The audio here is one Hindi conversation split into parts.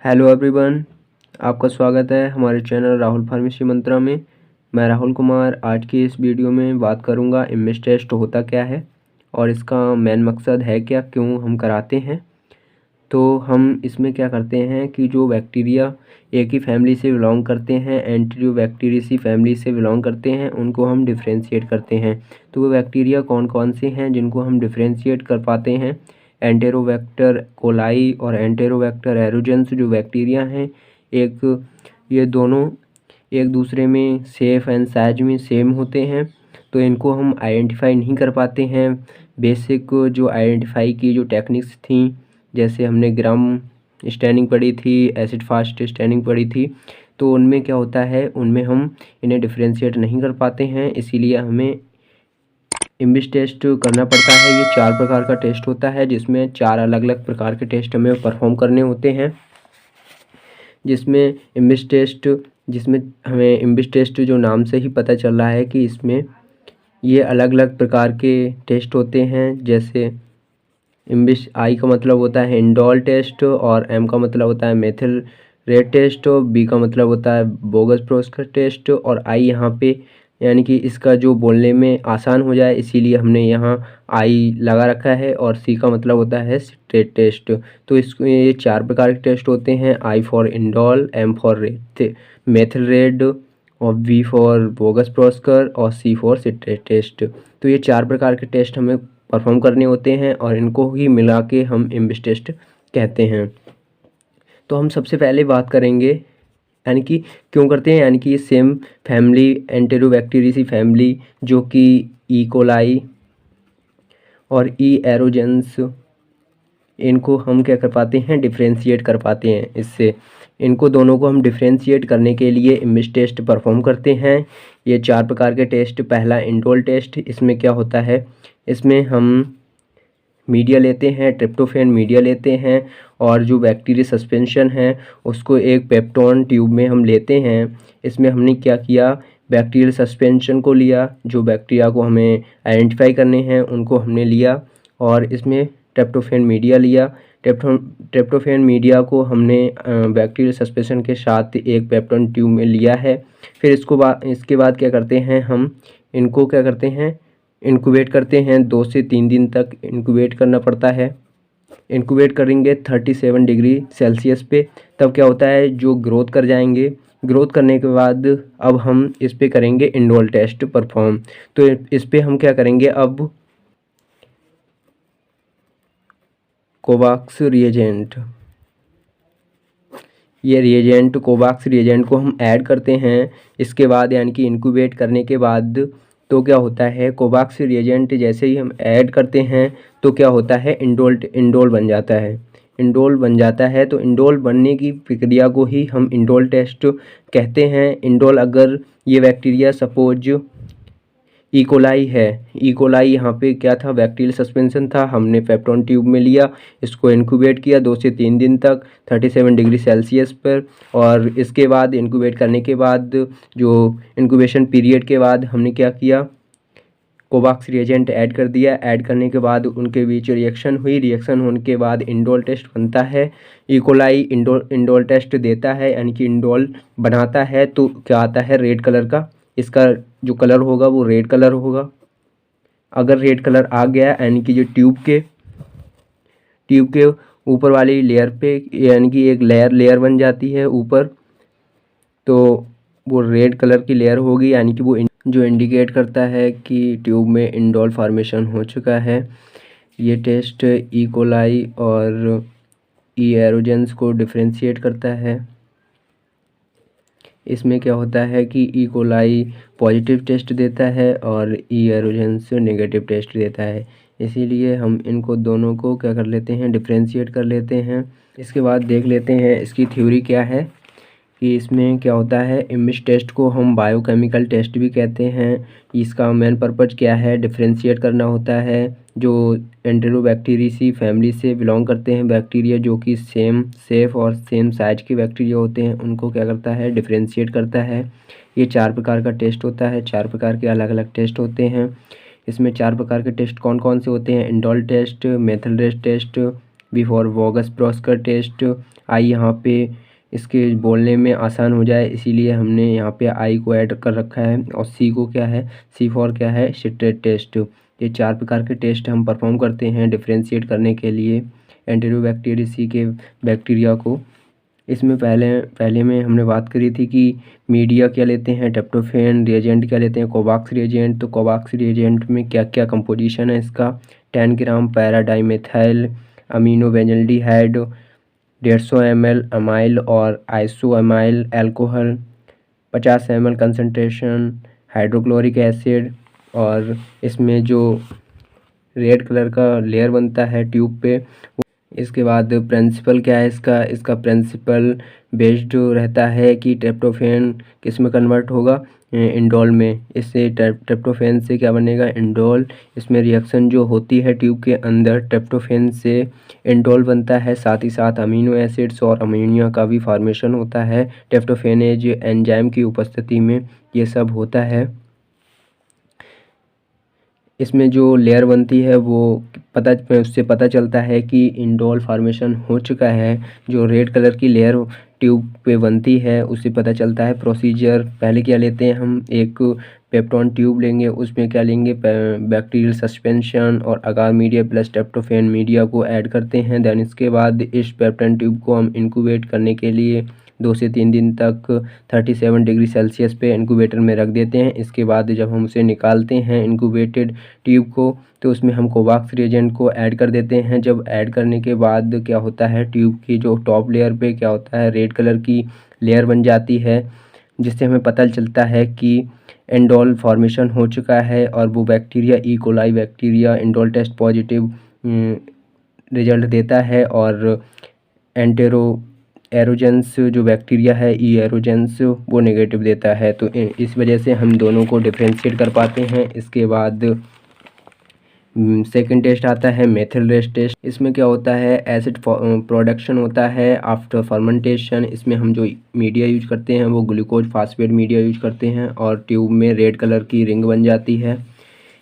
हेलो एवरीवन, आपका स्वागत है हमारे चैनल राहुल फार्मेसी मंत्रा में। मैं राहुल कुमार आज की इस वीडियो में बात करूंगा इमेज टेस्ट होता क्या है और इसका मेन मकसद है क्या, क्यों हम कराते हैं। तो हम इसमें क्या करते हैं कि जो बैक्टीरिया एक ही फैमिली से बिलोंग करते हैं, एंटीरियोबैक्टीरियसी फैमिली से बिलोंग करते हैं, उनको हम डिफ्रेंशिएट करते हैं। तो वो बैक्टीरिया कौन कौन से हैं जिनको हम डिफ्रेंशिएट कर पाते हैं। एंटेरोबैक्टर कोलाई और एंटेरोबैक्टर एरोजेंस जो बैक्टीरिया हैं, ये दोनों एक दूसरे में शेप एंड साइज में सेम होते हैं, तो इनको हम आइडेंटिफाई नहीं कर पाते हैं। बेसिक जो आइडेंटिफाई की जो टेक्निक्स थी, जैसे हमने ग्राम स्टैनिंग पढ़ी थी, एसिड फास्ट स्टैनिंग पढ़ी थी, तो उनमें क्या होता है, उनमें हम इन्हें डिफ्रेंशिएट नहीं कर पाते हैं। इसीलिए हमें इमेज टेस्ट करना पड़ता है। ये 4 प्रकार का टेस्ट होता है, जिसमें 4 अलग अलग प्रकार के टेस्ट हमें परफॉर्म करने होते हैं। जिसमें हमें इमेज टेस्ट जो नाम से ही पता चल रहा है कि इसमें ये अलग अलग प्रकार के टेस्ट होते हैं। जैसे इमेज आई का मतलब होता है इंडोल टेस्ट, और एम का मतलब होता है मेथिल रेट टेस्ट, और बी का मतलब होता है बोगस प्रोस्कर टेस्ट, और आई यहाँ पे यानी कि इसका जो बोलने में आसान हो जाए इसीलिए हमने यहाँ आई लगा रखा है, और सी का मतलब होता है स्ट्रेट टेस्ट। तो इसको ये 4 प्रकार के टेस्ट होते हैं। I for indole, M for rate methyl red, और बी फॉर बोगस प्रोस्कर, और सी फॉर स्ट्रेट टेस्ट। तो ये 4 प्रकार के टेस्ट हमें परफॉर्म करने होते हैं, और इनको ही मिला के हम इमेज टेस्ट कहते हैं। तो हम सबसे पहले बात करेंगे यानी कि क्यों करते हैं, यानी कि ये सेम फैमिली एंटेरोबैक्टीरियसी फैमिली जो कि ई कोलाई और ई एरोजेंस, इनको हम क्या कर पाते हैं, डिफ्रेंशिएट कर पाते हैं। इससे इनको दोनों को हम डिफ्रेंशिएट करने के लिए इमेज टेस्ट परफॉर्म करते हैं। ये 4 प्रकार के टेस्ट। पहला इंडोल टेस्ट, इसमें क्या होता है, इसमें हम मीडिया लेते हैं, ट्रिप्टोफैन मीडिया लेते हैं, और जो बैक्टीरिया सस्पेंशन है उसको एक पेप्टोन ट्यूब में हम लेते हैं। इसमें हमने क्या किया, बैक्टीरियल सस्पेंशन को लिया, जो बैक्टीरिया को हमें आइडेंटिफाई करने हैं उनको हमने लिया, और इसमें ट्रिप्टोफैन मीडिया लिया। ट्रिप्टोफैन मीडिया को हमने बैक्टीरियल सस्पेंशन के साथ एक पेप्टोन ट्यूब में लिया है। फिर इसके बाद क्या करते हैं, हम इनको क्या करते हैं, इंक्यूबेट करते हैं। 2 से 3 दिन तक इंक्यूबेट करना पड़ता है। इंक्यूबेट करेंगे 37 डिग्री सेल्सियस पे, तब क्या होता है, जो ग्रोथ कर जाएंगे। ग्रोथ करने के बाद अब हम इस पे करेंगे इंडोल टेस्ट परफॉर्म। तो इस पे हम क्या करेंगे, अब कोवैक्स रिएजेंट, ये रिएजेंट कोवैक्स रिएजेंट को हम ऐड करते हैं। इसके बाद यानी कि इंक्यूबेट करने के बाद तो क्या होता है, कोवैक्स रिएजेंट जैसे ही हम ऐड करते हैं तो क्या होता है, इंडोल बन जाता है। इंडोल बन जाता है, तो इंडोल बनने की प्रक्रिया को ही हम इंडोल टेस्ट कहते हैं। इंडोल, अगर ये बैक्टीरिया सपोज इकोलाई है, इकोलाई यहाँ पे क्या था, बैक्टीरियल सस्पेंशन था, हमने पेप्टोन ट्यूब में लिया, इसको इंक्यूबेट किया 2 से 3 दिन तक 37 डिग्री सेल्सियस पर, और इसके बाद इंक्यूबेट करने के बाद जो इंक्यूबेशन पीरियड के बाद हमने क्या किया, कोवैक्स रिएजेंट ऐड कर दिया। ऐड करने के बाद उनके बीच रिएक्शन हुई, रिएक्शन होने के बाद इंडोल टेस्ट बनता है। इकोलाई इंडोल टेस्ट देता है, यानी कि इंडोल बनाता है, तो क्या आता है, रेड कलर का, इसका जो कलर होगा वो रेड कलर होगा। अगर रेड कलर आ गया यानी कि जो ट्यूब के ऊपर वाली लेयर पे यानी कि एक लेयर बन जाती है ऊपर, तो वो रेड कलर की लेयर होगी, यानी कि वो जो इंडिकेट करता है कि ट्यूब में इंडोल फॉर्मेशन हो चुका है। ये टेस्ट ई कोलाई और ई एरोजेंस को डिफ्रेंशिएट करता है। इसमें क्या होता है कि ई कोलाई पॉजिटिव टेस्ट देता है और ई एरोजेंस नेगेटिव टेस्ट देता है। इसीलिए हम इनको दोनों को क्या कर लेते हैं, डिफ्रेंशिएट कर लेते हैं। इसके बाद देख लेते हैं इसकी थ्योरी क्या है, कि इसमें क्या होता है, इमेज टेस्ट को हम बायोकेमिकल टेस्ट भी कहते हैं। इसका मेन पर्पज क्या है, डिफ्रेंशिएट करना होता है जो एंटेरोबैक्टीरियसी फैमिली से बिलोंग करते हैं बैक्टीरिया, जो कि सेम शेप और सेम साइज के बैक्टीरिया होते हैं, उनको क्या करता है, डिफ्रेंशिएट करता है। ये 4 प्रकार का टेस्ट होता है, 4 प्रकार के अलग अलग टेस्ट होते हैं। इसमें 4 प्रकार के टेस्ट कौन कौन से होते हैं, indole test, methyl rate test, V for बोगस ब्रोस्कर टेस्ट। आई यहाँ पे इसके बोलने में आसान हो जाए इसीलिए हमने यहाँ पे आई को ऐड कर रखा है। और सी को क्या है, सी फॉर क्या है, सिट्रेट टेस्ट। ये 4 प्रकार के टेस्ट हम परफॉर्म करते हैं डिफ्रेंशिएट करने के लिए एंटेरोबैक्टीरियसी के बैक्टीरिया को। इसमें पहले में हमने बात करी थी कि मीडिया क्या लेते हैं, ट्रिप्टोफैन, रिएजेंट क्या लेते हैं, कोवैक्स रिएजेंट। तो कोवैक्स रिएजेंट में क्या क्या कंपोजिशन है इसका, 10 ग्राम पैराडाइमेथाइल अमीनो बेंजल्डिहाइड, 150 ml अमाइल और iso amyl alcohol, 50 ml concentration hydrochloric acid. और इसमें जो रेड कलर का लेयर बनता है ट्यूब पे। इसके बाद प्रिंसिपल क्या है इसका प्रिंसिपल बेस्ड रहता है कि ट्रिप्टोफैन किस में कन्वर्ट होगा, इंडोल में। इससे ट्रिप्टोफैन से क्या बनेगा, इंडोल। इसमें रिएक्शन जो होती है ट्यूब के अंदर ट्रिप्टोफैन से इंडोल बनता है, साथ ही साथ अमीनो एसिड्स और अमोनिया का भी फॉर्मेशन होता है ट्रिप्टोफैनेज एंजाइम की उपस्थिति में, ये सब होता है। इसमें जो लेयर बनती है वो उससे पता चलता है कि इंडोल फॉर्मेशन हो चुका है। जो रेड कलर की लेयर ट्यूब पे बनती है उससे पता चलता है। प्रोसीजर पहले क्या लेते हैं हम, एक पेप्टोन ट्यूब लेंगे, उसमें क्या लेंगे, बैक्टीरियल सस्पेंशन और अगार मीडिया प्लस ट्रिप्टोफैन मीडिया को ऐड करते हैं। देन इसके बाद इस पेप्टोन ट्यूब को हम इंक्यूबेट करने के लिए 2 से 3 दिन तक 37 डिग्री सेल्सियस पे इंक्यूबेटर में रख देते हैं। इसके बाद जब हम उसे निकालते हैं इंक्यूबेटेड ट्यूब को, तो उसमें हम कोवैक्स रिएजेंट को ऐड कर देते हैं। जब ऐड करने के बाद क्या होता है, ट्यूब की जो टॉप लेयर पे क्या होता है, रेड कलर की लेयर बन जाती है, जिससे हमें पता चलता है कि इंडोल फॉर्मेशन हो चुका है। और वो bacteria E coli bacteria indole test positive result देता है। और एरोजेंस जो बैक्टीरिया है ई एरोजेंस वो नेगेटिव देता है। तो इस वजह से हम दोनों को डिफ्रेंशिएट कर पाते हैं। इसके बाद सेकंड टेस्ट आता है मेथिल रेस्ट टेस्ट। इसमें क्या होता है, एसिड प्रोडक्शन होता है आफ्टर फर्मेंटेशन। इसमें हम जो मीडिया यूज करते हैं वो ग्लूकोज फास्फेट मीडिया यूज करते हैं और ट्यूब में रेड कलर की रिंग बन जाती है।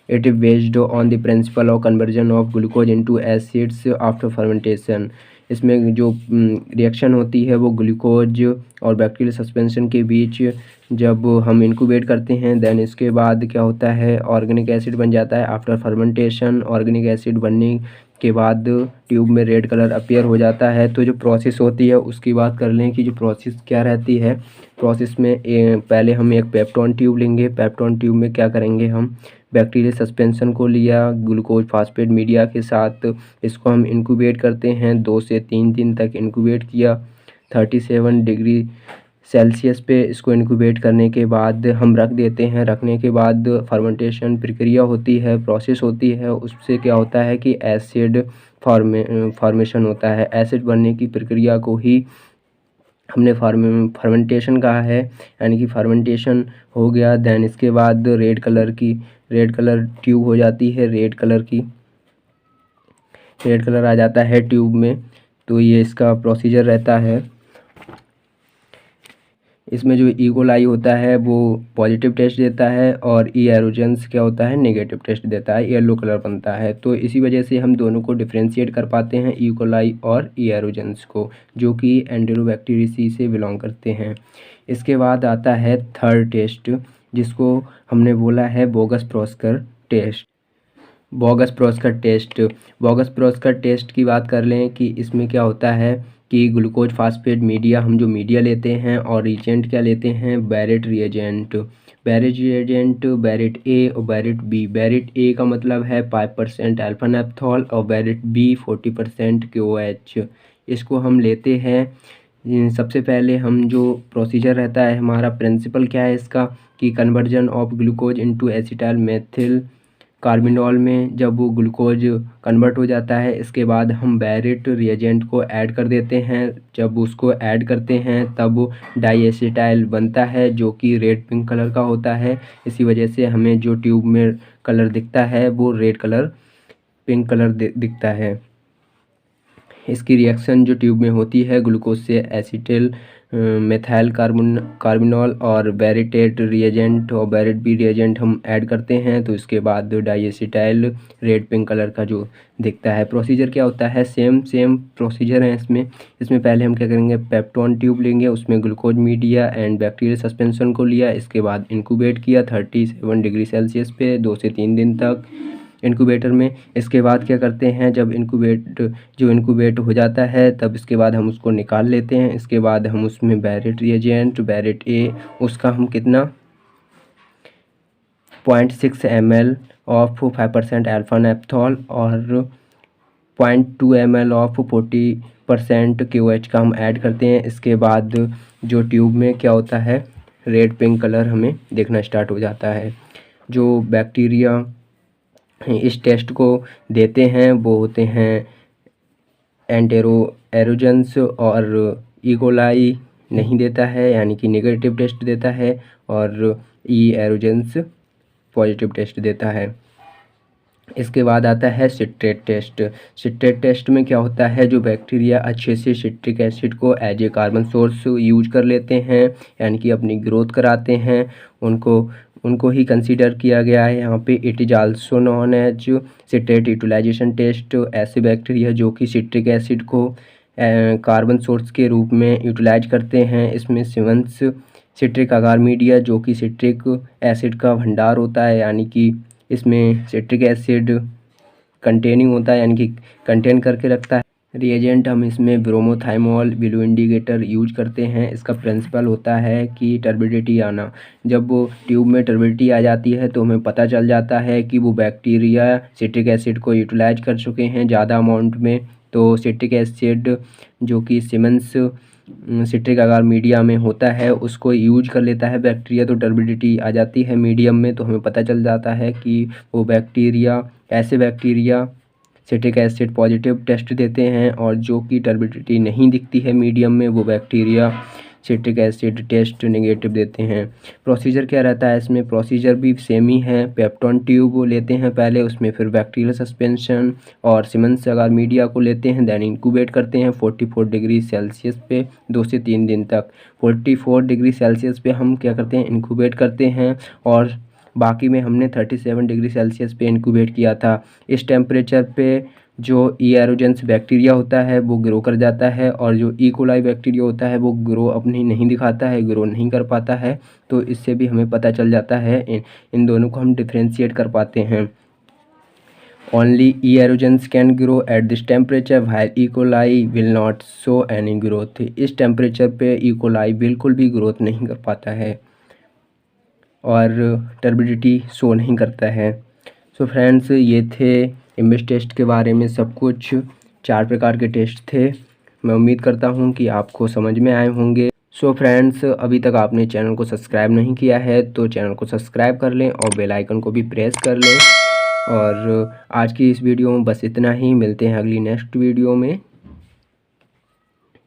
It is based on the principle of conversion of glucose into acids after fermentation. इसमें जो रिएक्शन होती है वो ग्लूकोज और बैक्टीरियल सस्पेंशन के बीच जब हम इंक्यूबेट करते हैं, देन इसके बाद क्या होता है, ऑर्गेनिक एसिड बन जाता है आफ्टर फर्मेंटेशन। ऑर्गेनिक एसिड बनने के बाद ट्यूब में रेड कलर अपीयर हो जाता है। तो जो प्रोसेस होती है उसकी बात कर लें कि जो प्रोसेस क्या रहती है। प्रोसेस में पहले हम एक पेप्टोन ट्यूब लेंगे। पेप्टोन ट्यूब में क्या करेंगे, हम बैक्टीरियल सस्पेंशन को लिया ग्लूकोज फास्फेट मीडिया के साथ, इसको हम इंक्यूबेट करते हैं। 2 से 3 दिन तक इंक्यूबेट किया 37 डिग्री सेल्सियस पे। इसको इंक्यूबेट करने के बाद हम रख देते हैं। रखने के बाद फर्मेंटेशन प्रक्रिया होती है, प्रोसेस होती है। उससे क्या होता है कि एसिड फॉर्मेशन होता है। एसिड बनने की प्रक्रिया को ही हमने फर्मेंटेशन कहा है, यानी कि फर्मेंटेशन हो गया। देन इसके बाद रेड कलर ट्यूब हो जाती है, रेड कलर आ जाता है ट्यूब में। तो ये इसका प्रोसीजर रहता है। इसमें जो ई कोलाई होता है वो पॉजिटिव टेस्ट देता है और ई एरोजेंस क्या होता है, नेगेटिव टेस्ट देता है, येलो कलर बनता है। तो इसी वजह से हम दोनों को डिफ्रेंशिएट कर पाते हैं, ई कोलाई और ई एरोजेंस को, जो कि एंटेरोबैक्टीरियसी से बिलोंग करते हैं। इसके बाद आता है थर्ड टेस्ट, जिसको हमने बोला है bogus Proskauer test. Bogus Proskauer test की बात कर लें कि इसमें क्या होता है कि ग्लूकोज फास्फेट मीडिया, हम जो मीडिया लेते हैं, और रिएजेंट क्या लेते हैं, बैरेट रिएजेंट। बैरेट ए और बैरेट बी। बैरेट ए का मतलब है 5% अल्फा नेप्थॉल और बैरेट बी 40% KOH। इसको हम लेते हैं। सबसे पहले हम जो प्रोसीजर रहता है, हमारा प्रिंसिपल क्या है इसका, कि conversion of glucose into acetyl methyl carbinol में जब वो ग्लूकोज कन्वर्ट हो जाता है, इसके बाद हम बैरेट रिएजेंट को ऐड कर देते हैं। जब उसको ऐड करते हैं तब डाईएसिटाइल बनता है, जो कि रेड पिंक कलर का होता है। इसी वजह से हमें जो ट्यूब में कलर दिखता है वो रेड कलर पिंक कलर दिखता है। इसकी रिएक्शन जो ट्यूब में होती है ग्लूकोज से एसिटिल मेथाइल कार्बोनॉल और बैरेटेट रिएजेंट और बैरेट बी रिएजेंट हम ऐड करते हैं, तो इसके बाद डाइएसिटाइल रेड पिंक कलर का जो दिखता है। प्रोसीजर क्या होता है, सेम प्रोसीजर है इसमें पहले हम क्या करेंगे, पेप्टोन ट्यूब लेंगे, उसमें glucose media and bacterial suspension को लिया, इसके बाद इंक्यूबेट किया 37 डिग्री सेल्सियस पे 2 से 3 दिन तक इंक्यूबेटर में। इसके बाद क्या करते हैं, जब इंक्यूबेट हो जाता है तब इसके बाद हम उसको निकाल लेते हैं। इसके बाद हम उसमें बैरेट रिएजेंट बैरेट ए उसका हम कितना 0.6 ml ऑफ 5% अल्फा नेप्थॉल और 0.2 ml ऑफ 40% KOH का हम ऐड करते हैं। इसके बाद जो ट्यूब में क्या होता है, रेड पिंक कलर हमें देखना स्टार्ट हो जाता है। जो बैक्टीरिया इस टेस्ट को देते हैं वो होते हैं एरोजेंस और इकोलाई नहीं देता है, यानी कि नेगेटिव टेस्ट देता है, और एरोजेंस पॉजिटिव टेस्ट देता है। इसके बाद आता है सिट्रेट टेस्ट। सिट्रेट टेस्ट में क्या होता है, जो बैक्टीरिया अच्छे से सिट्रिक एसिड को as a carbon source use कर लेते हैं, यानी कि अपनी ग्रोथ कराते हैं, उनको ही कंसीडर किया गया है यहाँ पे। It is also known as citrate utilization test. ऐसे बैक्टीरिया जो कि सिट्रिक एसिड को कार्बन सोर्स के रूप में यूटिलाइज करते हैं। इसमें सिमन्स सिट्रिक अगार मीडिया जो कि सिट्रिक एसिड का भंडार होता है, यानी कि इसमें सिट्रिक एसिड कंटेनिंग होता है, यानी कि कंटेन करके रखता है। रिएजेंट हम इसमें ब्रोमोथाइमोल ब्लू इंडिकेटर यूज करते हैं। इसका प्रिंसिपल होता है कि टर्बिडिटी आना, जब वो ट्यूब में टर्बिडिटी आ जाती है तो हमें पता चल जाता है कि वो बैक्टीरिया सिट्रिक एसिड को यूटिलाइज कर चुके हैं ज़्यादा अमाउंट में। तो सिट्रिक एसिड जो कि सिमन्स सिट्रिक अगार मीडिया में होता है उसको यूज कर लेता है बैक्टीरिया, तो टर्बिडिटी आ जाती है मीडियम में, तो हमें पता चल जाता है कि वो बैक्टीरिया ऐसे bacteria citric acid positive test देते हैं, और जो कि टर्बिडिटी नहीं दिखती है मीडियम में वो bacteria citric acid test negative देते हैं। प्रोसीजर क्या रहता है इसमें, प्रोसीजर भी सेम ही है। पेप्टोन ट्यूब लेते हैं पहले, उसमें फिर बैक्टीरियल सस्पेंशन और सिमन्स अगार मीडिया को लेते हैं, देन इंक्यूबेट करते हैं 44 डिग्री सेल्सियस पे 2 से 3 दिन तक। 44 डिग्री सेल्सियस पे हम क्या करते हैं, इंक्यूबेट करते हैं, और बाकी में हमने 37 डिग्री सेल्सियस पे इंक्यूबेट किया था। इस टेम्परेचर पे जो एरोजेंस बैक्टीरिया होता है वो ग्रो कर जाता है, और जो इकोलाई बैक्टीरिया होता है वो ग्रो अपनी नहीं दिखाता है, ग्रो नहीं कर पाता है। तो इससे भी हमें पता चल जाता है, इन दोनों को हम डिफ्रेंशिएट कर पाते हैं। Only aerogenes can grow at this temperature while E coli will not show any growth. इस टेम्परेचर पे इकोलाई बिल्कुल भी ग्रोथ नहीं कर पाता है और टर्बिडिटी शो नहीं करता है। सो फ्रेंड्स, ये थे इम्बिस टेस्ट के बारे में सब कुछ। 4 प्रकार के टेस्ट थे। मैं उम्मीद करता हूँ कि आपको समझ में आए होंगे। सो फ्रेंड्स, अभी तक आपने चैनल को सब्सक्राइब नहीं किया है तो चैनल को सब्सक्राइब कर लें और बेल आइकन को भी प्रेस कर लें। और आज की इस वीडियो में बस इतना ही। मिलते हैं अगली नेक्स्ट वीडियो में।